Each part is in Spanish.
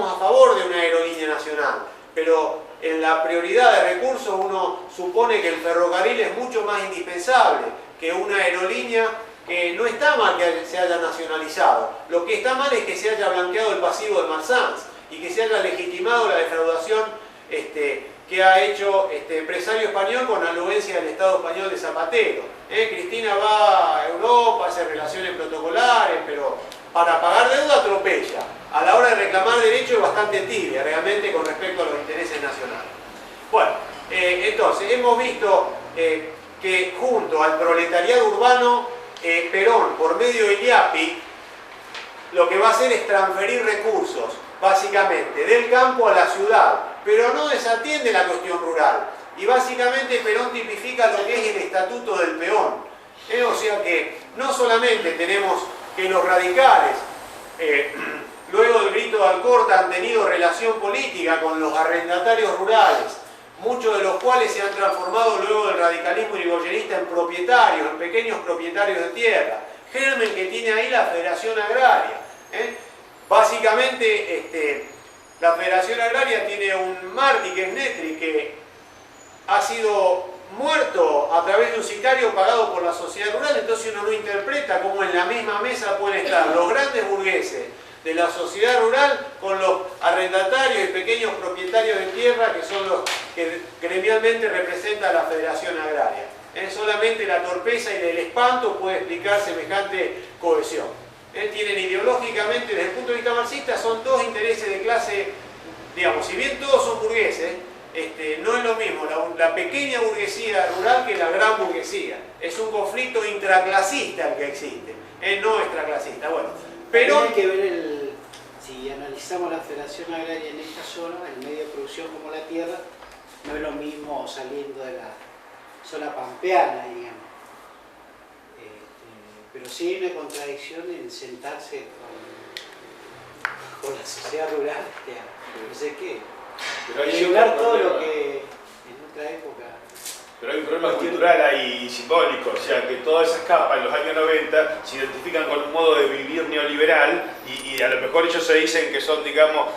estamos a favor de una aerolínea nacional, pero en la prioridad de recursos uno supone que el ferrocarril es mucho más indispensable que una aerolínea, que no está mal que se haya nacionalizado. Lo que está mal es que se haya blanqueado el pasivo de Marsans y que se haya legitimado la defraudación que ha hecho empresario español con anuencia del Estado español de Zapatero. Cristina va a Europa, hace relaciones protocolares, pero para pagar deuda atropella. A la hora de reclamar derecho es bastante tibia, realmente, con respecto a los intereses nacionales. Bueno, entonces, hemos visto que junto al proletariado urbano, Perón, por medio del IAPI, lo que va a hacer es transferir recursos, básicamente, del campo a la ciudad, pero no desatiende la cuestión rural. Y básicamente Perón tipifica lo que es el estatuto del peón. O sea que no solamente tenemos que los radicales, luego del grito de Alcorta, han tenido relación política con los arrendatarios rurales, muchos de los cuales se han transformado luego del radicalismo irigoyenista en propietarios, en pequeños propietarios de tierra. Germen que tiene ahí la Federación Agraria. Básicamente, la Federación Agraria tiene un mártir, que es Netri, que ha sido muerto a través de un sicario pagado por la sociedad rural. Entonces uno no interpreta cómo en la misma mesa pueden estar los grandes burgueses de la sociedad rural con los arrendatarios y pequeños propietarios de tierra, que son los que gremialmente representa la Federación Agraria. Solamente la torpeza y el espanto puede explicar semejante cohesión. Tienen ideológicamente, desde el punto de vista marxista, son dos intereses de clase, digamos, si bien todos son burgueses, no es lo mismo la pequeña burguesía rural que la gran burguesía. Es un conflicto intraclasista el que existe, no extraclasista. Bueno, pero hay que ver si analizamos la Federación Agraria en esta zona, el medio de producción como la tierra, no es lo mismo saliendo de la zona pampeana, digamos. Pero sí hay una contradicción en sentarse con la sociedad rural, no sé qué. Pero hay regular todo lo que en otra época. Pero hay un problema cultural ahí simbólico, o sea que todas esas capas en los años 90 se identifican con un modo de vivir neoliberal y a lo mejor ellos se dicen que son, digamos,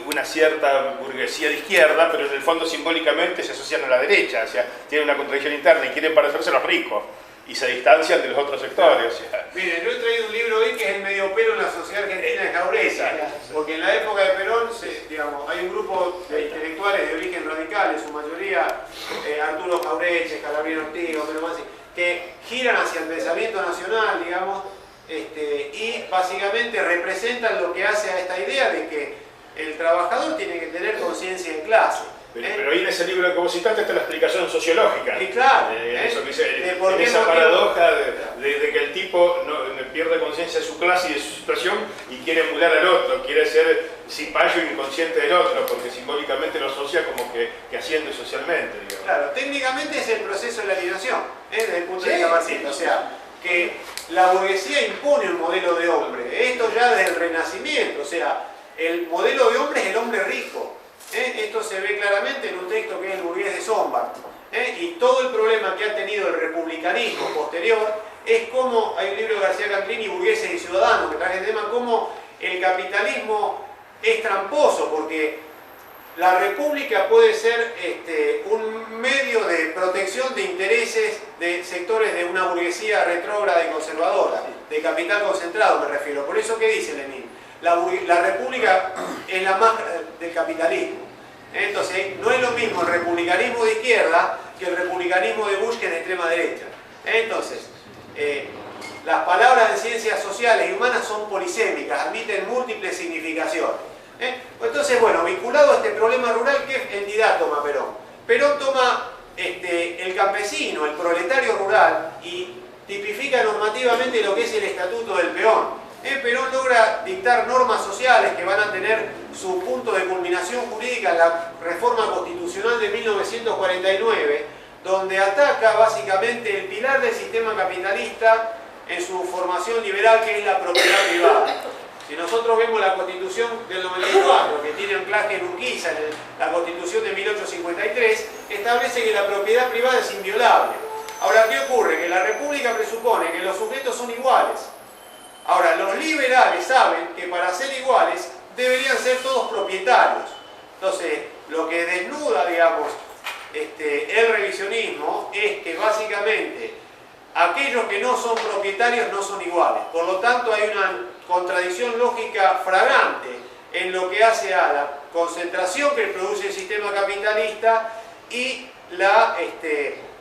una cierta burguesía de izquierda, pero en el fondo simbólicamente se asocian a la derecha, o sea, tienen una contradicción interna y quieren parecerse a los ricos y se distancian de los otros sectores. O sea. Miren, yo he traído un libro hoy que es El medio pelo en la sociedad argentina de Jauregui, porque en la época de Perón, digamos, hay un grupo de intelectuales de origen radical, en su mayoría Arturo Jauregui, Calabrino Ortiz, que giran hacia el pensamiento nacional, digamos, y básicamente representan lo que hace a esta idea de que el trabajador tiene que tener conciencia de clase. Pero ahí en ese libro que vos citaste está la explicación sociológica. Y claro, eso que dice, en esa paradoja de que el tipo no pierde conciencia de su clase y de su situación y quiere emular al otro, quiere ser cipayo inconsciente del otro, porque simbólicamente lo asocia como que asciende socialmente, digamos. Claro, técnicamente es el proceso de la alienación, desde el punto de vista marxista. O sea, que la burguesía impone un modelo de hombre. Esto ya desde el Renacimiento, o sea, el modelo de hombre es el hombre rico. Esto se ve claramente en un texto que es El burgués de Sombart. Y todo el problema que ha tenido el republicanismo posterior es como, hay un libro de García Campini, Burgueses y Ciudadanos, que trae el tema, cómo el capitalismo es tramposo, porque la república puede ser un medio de protección de intereses de sectores de una burguesía retrógrada y conservadora, de capital concentrado me refiero. Por eso, ¿qué dice Lenin? La república es la más del capitalismo. Entonces, no es lo mismo el republicanismo de izquierda que el republicanismo de Bush, que es de extrema derecha. Entonces, las palabras de ciencias sociales y humanas son polisémicas, admiten múltiples significaciones. Entonces, bueno, vinculado a este problema rural, ¿qué entidad toma Perón? Perón toma el campesino, el proletario rural, y tipifica normativamente lo que es el estatuto del peón. Perón logra dictar normas sociales que van a tener su punto de culminación jurídica en la reforma constitucional de 1949, donde ataca básicamente el pilar del sistema capitalista en su formación liberal, que es la propiedad privada. Si nosotros vemos la Constitución del 94, que tiene anclaje en Urquiza, en la Constitución de 1853, establece que la propiedad privada es inviolable. Ahora, ¿qué ocurre? Que la República presupone que los sujetos son iguales. Ahora, los liberales saben que para ser iguales deberían ser ser todos propietarios. Entonces, lo que desnuda, digamos, el revisionismo es que básicamente aquellos que no son propietarios no son iguales. Por lo tanto, hay una contradicción lógica flagrante en lo que hace a la concentración que produce el sistema capitalista y la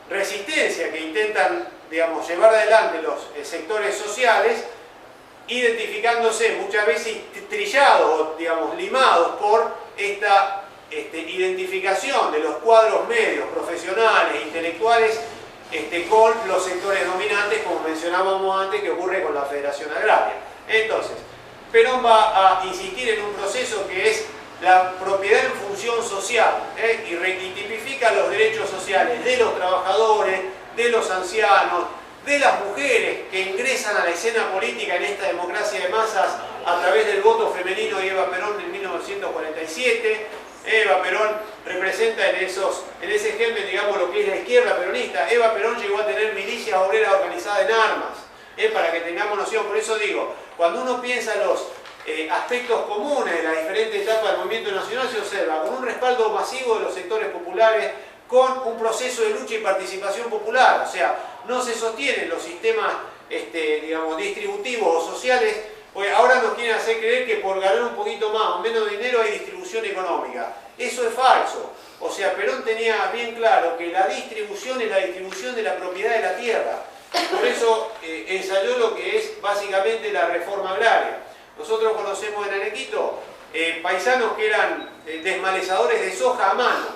resistencia que intentan, digamos, llevar adelante los sectores sociales, identificándose muchas veces trillados, digamos, limados por esta identificación de los cuadros medios, profesionales, intelectuales, con los sectores dominantes, como mencionábamos antes, que ocurre con la Federación Agraria. Entonces, Perón va a insistir en un proceso que es la propiedad en función social, y tipifica los derechos sociales de los trabajadores, de los ancianos, de las mujeres que ingresan a la escena política en esta democracia de masas a través del voto femenino de Eva Perón en 1947. Eva Perón representa en ese germen, digamos, lo que es la izquierda peronista. Eva Perón llegó a tener milicias obreras organizadas en armas, para que tengamos noción. Por eso digo, cuando uno piensa en los aspectos comunes de las diferentes etapas del movimiento nacional, se observa con un respaldo masivo de los sectores populares, con un proceso de lucha y participación popular. O sea, no se sostienen los sistemas digamos, distributivos o sociales, porque ahora nos quieren hacer creer que por ganar un poquito más o menos dinero hay distribución económica. Eso es falso. O sea, Perón tenía bien claro que la distribución es la distribución de la propiedad de la tierra. Por eso ensayó lo que es básicamente la reforma agraria. Nosotros conocemos en Arequito paisanos que eran desmalezadores de soja a mano,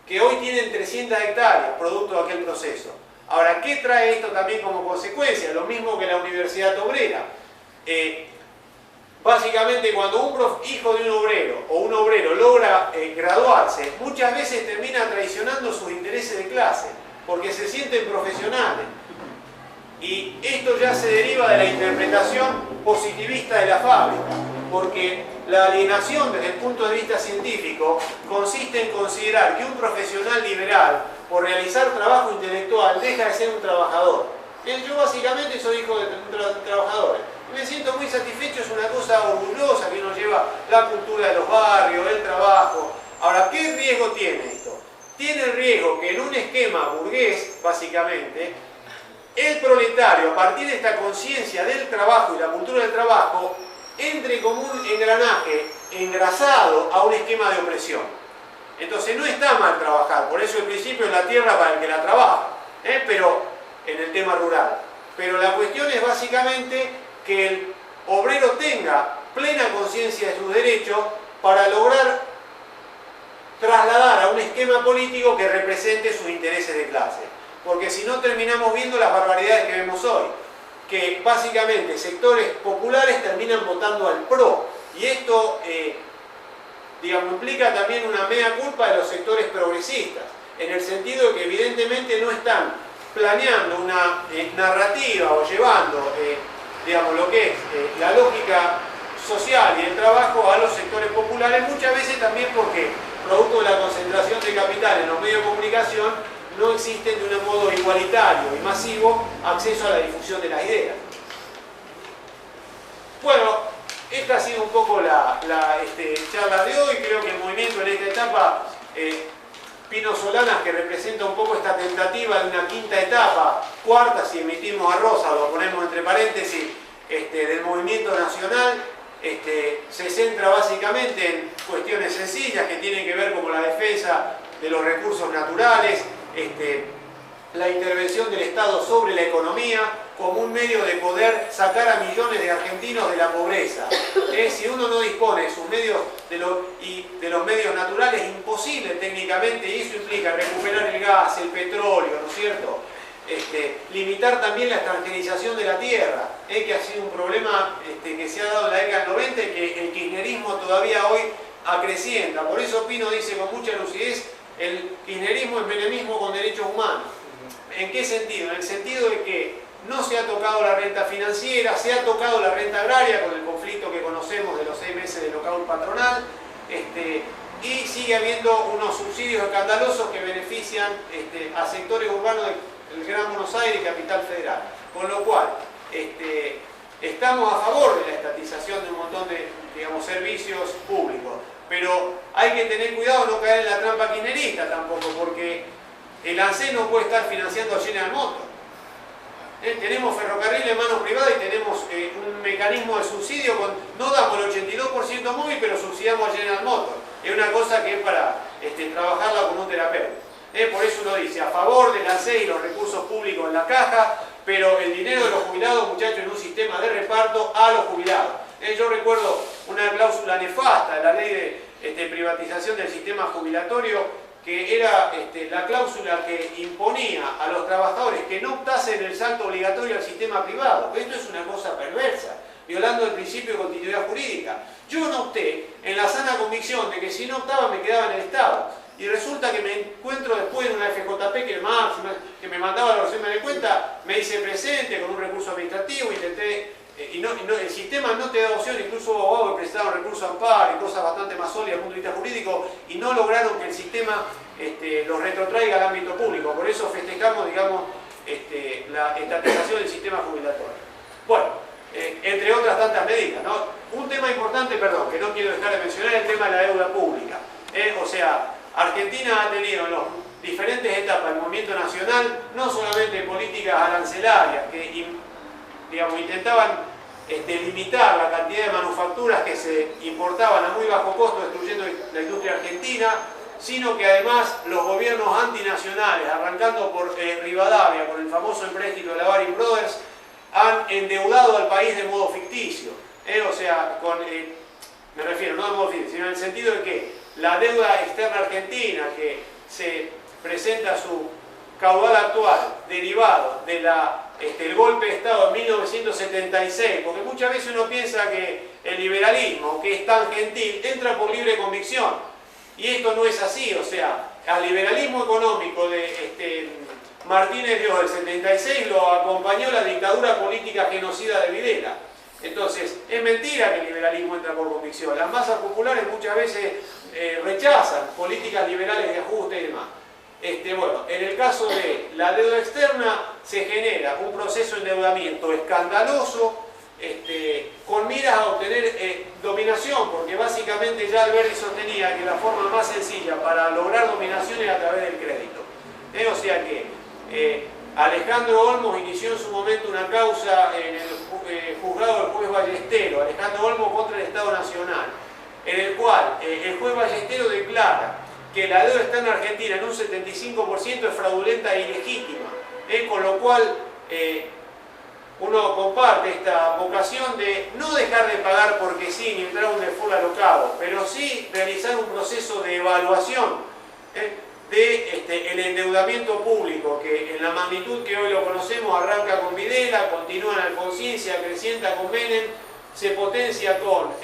que hoy tienen 300 hectáreas, producto de aquel proceso. Ahora, ¿qué trae esto también como consecuencia? Lo mismo que la Universidad Obrera. Básicamente, cuando un hijo de un obrero o un obrero logra graduarse, muchas veces termina traicionando sus intereses de clase, porque se sienten profesionales. Y esto ya se deriva de la interpretación positivista de la fábrica, porque la alienación desde el punto de vista científico consiste en considerar que un profesional liberal, por realizar trabajo intelectual, deja de ser un trabajador. Yo básicamente soy hijo de trabajadores. Me siento muy satisfecho, es una cosa orgullosa que nos lleva la cultura de los barrios, el trabajo. Ahora, ¿qué riesgo tiene esto? Tiene el riesgo que en un esquema burgués, básicamente, el proletario, a partir de esta conciencia del trabajo y la cultura del trabajo, entre como un engranaje engrasado a un esquema de opresión. Entonces no está mal trabajar, por eso el principio es la tierra para el que la trabaja, pero en el tema rural. Pero la cuestión es básicamente que el obrero tenga plena conciencia de sus derechos para lograr trasladar a un esquema político que represente sus intereses de clase. Porque si no terminamos viendo las barbaridades que vemos hoy, que básicamente sectores populares terminan votando al PRO. Y esto, digamos, implica también una mea culpa de los sectores progresistas, en el sentido de que evidentemente no están planeando una narrativa o llevando, digamos, lo que es la lógica social y el trabajo a los sectores populares, muchas veces también porque, producto de la concentración de capital en los medios de comunicación, no existe de un modo igualitario y masivo acceso a la difusión de las ideas. Bueno, esta ha sido un poco la charla de hoy. Creo que el movimiento en esta etapa, Pino Solanas, que representa un poco esta tentativa de una quinta etapa, cuarta si emitimos a Rosa, lo ponemos entre paréntesis, del movimiento nacional, se centra básicamente en cuestiones sencillas que tienen que ver con la defensa de los recursos naturales, la intervención del Estado sobre la economía como un medio de poder sacar a millones de argentinos de la pobreza. Si uno no dispone de sus medios de los medios naturales, es imposible técnicamente, y eso implica recuperar el gas, el petróleo, ¿no es cierto? Limitar también la extranjerización de la tierra, que ha sido un problema que se ha dado en la década del 90 y que el kirchnerismo todavía hoy acrecienta. Por eso Pino dice con mucha lucidez: el kirchnerismo es menemismo con derechos humanos. ¿En qué sentido? En el sentido de que no se ha tocado la renta financiera, se ha tocado la renta agraria con el conflicto que conocemos de los 6 meses de lockout patronal, y sigue habiendo unos subsidios escandalosos que benefician a sectores urbanos del Gran Buenos Aires y Capital Federal. Con lo cual, estamos a favor de la estatización de un montón de digamos, servicios públicos. Pero hay que tener cuidado de no caer en la trampa kirchnerista tampoco, porque el ANSES no puede estar financiando a General Motors. Tenemos ferrocarril en manos privadas y tenemos un mecanismo de subsidio, no damos el 82% móvil, pero subsidiamos a General Motors. Es una cosa que es para trabajarla con un terapeuta. Por eso uno dice, a favor del ANSES y los recursos públicos en la caja, pero el dinero de los jubilados, muchachos, en un sistema de reparto a los jubilados. Yo recuerdo una cláusula nefasta de la ley de privatización del sistema jubilatorio, que era la cláusula que imponía a los trabajadores que no optasen el salto obligatorio al sistema privado. Esto es una cosa perversa, violando el principio de continuidad jurídica. Yo no opté en la sana convicción de que si no optaba me quedaba en el Estado. Y resulta que me encuentro después en una FJP que me mandaba la resumen de cuenta, me hice presente con un recurso administrativo, intenté, el sistema no te da opción, incluso hubo abogados que prestaron recurso amparo y cosas bastante más sólidas desde el punto de vista jurídico, y no lograron que el sistema los retrotraiga al ámbito público. Por eso festejamos, digamos, la estatización del sistema jubilatorio. Bueno, entre otras tantas medidas, ¿no? Un tema importante, perdón, que no quiero dejar de mencionar, es el tema de la deuda pública. O sea, Argentina ha tenido en las diferentes etapas del movimiento nacional, no solamente políticas arancelarias que digamos, intentaban limitar la cantidad de manufacturas que se importaban a muy bajo costo, destruyendo la industria argentina, sino que además los gobiernos antinacionales, arrancando por Rivadavia, con el famoso empréstito de la Baring Brothers, han endeudado al país de modo ficticio. O sea, me refiero no de modo ficticio, sino en el sentido de que la deuda externa argentina, que se presenta su caudal actual derivado de el golpe de Estado en 1976, porque muchas veces uno piensa que el liberalismo, que es tan gentil, entra por libre convicción. Y esto no es así, o sea, al liberalismo económico de Martínez Dios del 76 lo acompañó la dictadura política genocida de Videla. Entonces, es mentira que el liberalismo entra por convicción. Las masas populares muchas veces rechazan políticas liberales de ajuste y demás. Bueno, en el caso de la deuda externa se genera un proceso de endeudamiento escandaloso con miras a obtener dominación, porque básicamente ya Alberti sostenía que la forma más sencilla para lograr dominación es a través del crédito. O sea que Alejandro Olmos inició en su momento una causa en el juzgado del juez Ballestero, Alejandro Olmos contra el Estado Nacional, en el cual el juez Ballestero declara que la deuda externa argentina en un 75% es fraudulenta e ilegítima, con lo cual uno comparte esta vocación de no dejar de pagar porque sí, ni entrar a un default alocado, pero sí realizar un proceso de evaluación el endeudamiento público, que en la magnitud que hoy lo conocemos arranca con Videla, continúa en Alfonsín, se acrecienta con Menem, se potencia con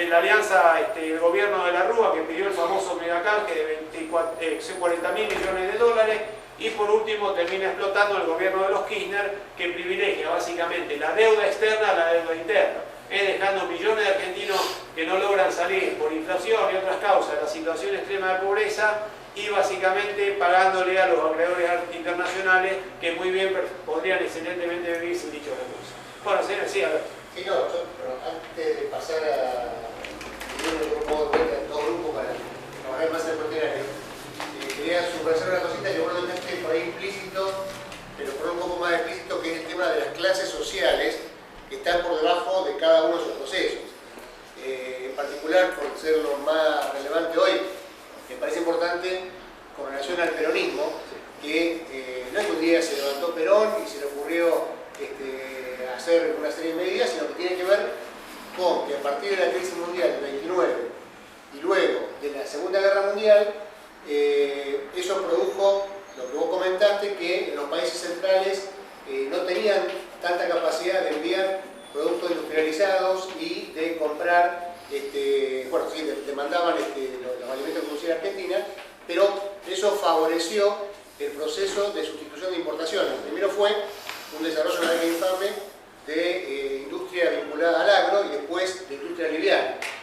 la alianza del gobierno de la Rúa, que pidió el famoso megacanje de 40.000 millones de dólares, y por último termina explotando el gobierno de los Kirchner, que privilegia básicamente la deuda externa a la deuda interna, dejando millones de argentinos que no logran salir por inflación y otras causas de la situación extrema de pobreza, y básicamente pagándole a los acreedores internacionales que muy bien podrían excelentemente vivir sin dichos recursos. Bueno, señor, sí, a ver. Sí, no, pero antes de pasar a dos grupos para trabajar más en el cuestionario, quería subrayar una cosita que vos lo dejaste por ahí implícito, pero por un poco más explícito, que es el tema de las clases sociales que están por debajo de cada uno de esos procesos. En particular, por ser lo más relevante hoy, me parece importante con relación al peronismo, que no es que un día se levantó Perón y se le ocurrió hacer una serie de medidas, sino que tiene que ver con que a partir de la crisis mundial del 29 y luego de la Segunda Guerra Mundial, eso produjo lo que vos comentaste, que los países centrales no tenían tanta capacidad de enviar productos industrializados y de comprar, bueno, sí, demandaban los alimentos que producía Argentina, pero eso favoreció el proceso de sustitución de importaciones. Primero fue un desarrollo de la infame de industria vinculada al agro y después de industria liviana.